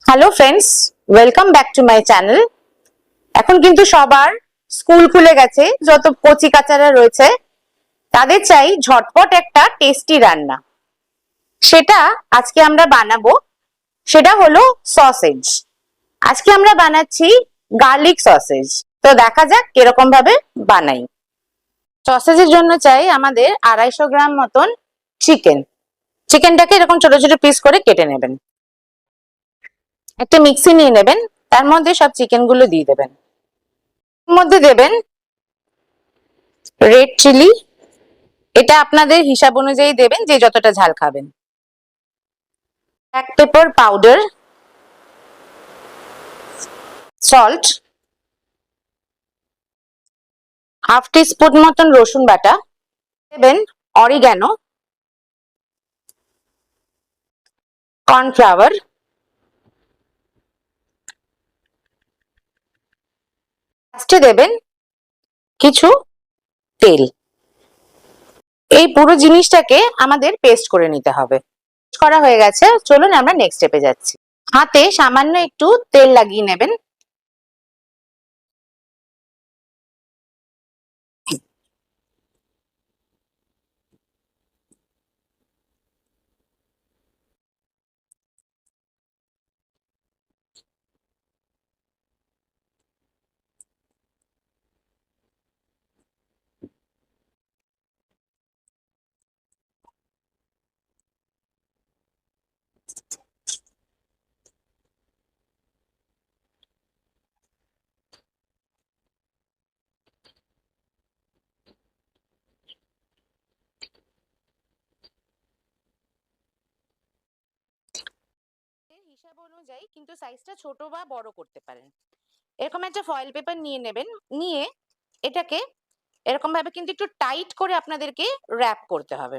Hello friends, welcome back to my channel. এখন কিন্তু সবার স্কুল খুলে গেছে, যত কচি কাচারা রয়েছে তাদের চাই ঝটপট একটা টেস্টি রান্না। সেটা আজকে আমরা বানাবো। সেটা হলো সসেজ। আজকে আমরা বানাচ্ছি গার্লিক সসেজ। তো দেখা যাক কিরকম ভাবে বানাই। সসেজের জন্য চাই আমাদের 250 গ্রাম মতন চিকেন। চিকেনটাকে এরকম ছোট ছোট পিস করে কেটে নেবেন। একটা মিক্সি নিয়ে নেবেন, তার মধ্যে সব চিকেন গুলো দিয়ে দেবেন। এর মধ্যে দেবেন রেড চিলি, এটা আপনাদের হিসাব অনুযায়ী দেবেন, যে যতটা ঝাল খাবেন। Black pepper powder, salt, half teaspoon মতন রসুন বাটা, দেবেন অরিগ্যানো, কর্নফ্লাওয়ার, লাস্টে দেবেন কিছু তেল। এই পুরো জিনিসটাকে আমাদের পেস্ট করে নিতে হবে। করা হয়ে গেছে, চলুন আমরা নেক্সট স্টেপে যাচ্ছি। হাতে সামান্য একটু তেল লাগিয়ে নেবেন। হিসাব অনুযায়ী কিন্তু সাইজটা ছোট বা বড় করতে পারেন। এরকম একটা ফয়েল পেপার নিয়ে নেবেন, নিয়ে এটাকে এরকম ভাবে কিন্তু একটু টাইট করে আপনাদেরকে র‍্যাপ করতে হবে।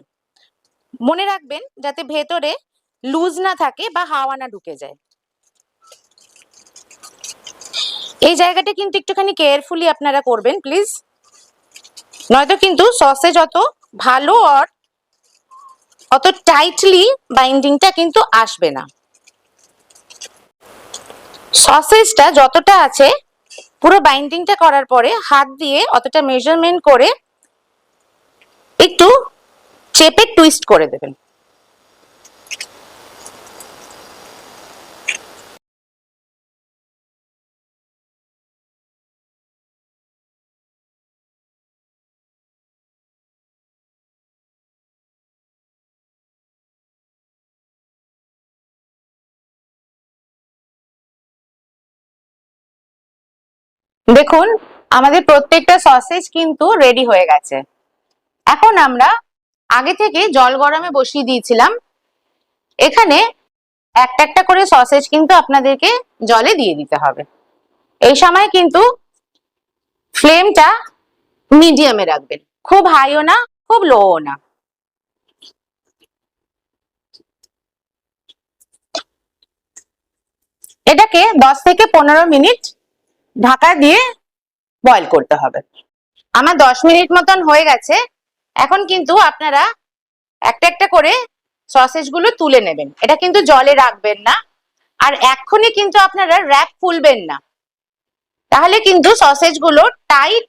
মনে রাখবেন যাতে ভেতরে লুজ না থাকে বা হাওয়া না ঢুকে যায়। এই জায়গাটা কিন্তু একটুখানি কেয়ারফুলি আপনারা করবেন প্লিজ, নয়তো কিন্তু সসে যত ভালো আর অত টাইটলি বাইন্ডিংটা কিন্তু আসবে না। সসেজটা যতটা আছে পুরো বাইন্ডিংটা করার পরে হাত দিয়ে অতটা মেজারমেন্ট করে একটু চেপে টুইস্ট করে দেবেন। দেখুন আমাদের প্রত্যেকটা সসেজ কিন্তু রেডি হয়ে গেছে। এখন আমরা আগে থেকে জল গরমে বসিয়ে দিয়েছিলাম। এখানে একটা একটা করে সসেজ কিন্তু আপনাদেরকে জলে দিয়ে দিতে হবে। এই সময় কিন্তু ফ্লেমটা মিডিয়ামে রাখবেন, খুব হাইও না খুব লোও না। এটাকে 10 থেকে 15 মিনিট ঢাকা দিয়ে বয়েল করতে হবে। আমার 10 মিনিট মতন হয়ে গেছে। এখন কিন্তু আপনারা একটা একটা করে সসেজ গুলো তুলে নেবেন। এটা কিন্তু জলে রাখবেন না, আর এক্ষুনি কিন্তু আপনারা র‍্যাপ খুলবেন না, তাহলে কিন্তু সসেজ গুলো টাইট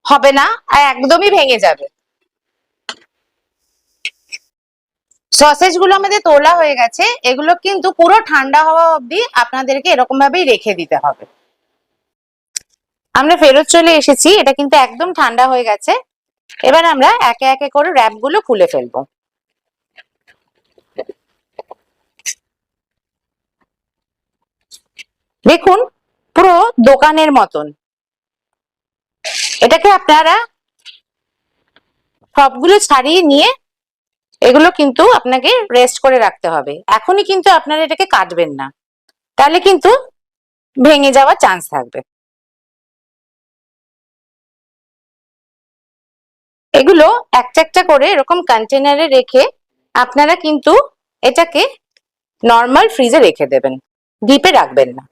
হবে না আর একদমই ভেঙে যাবে। সসেজ গুলো আমাদের তোলা হয়ে গেছে। এগুলো কিন্তু পুরো ঠান্ডা হওয়া অবধি আপনাদেরকে এরকম ভাবেই রেখে দিতে হবে। আমরা ফেরত চলে এসেছি, এটা কিন্তু একদম ঠান্ডা হয়ে গেছে। এবার আমরা একে একে করে র‍্যাপ গুলো খুলে ফেলবো। দেখুন পুরো দোকানের মতন। এটাকে আপনারা সবগুলো ছাড়িয়ে নিয়ে এগুলো কিন্তু আপনাকে রেস্ট করে রাখতে হবে। এখনই কিন্তু আপনারা এটাকে কাটবেন না, তাহলে কিন্তু ভেঙে যাওয়ার চান্স থাকবে। এগুলো একটা একটা করে এরকম কন্টেনারে রেখে আপনারা কিন্তু এটাকে নর্মাল ফ্রিজে রেখে দেবেন, ডিপে রাখবেন না।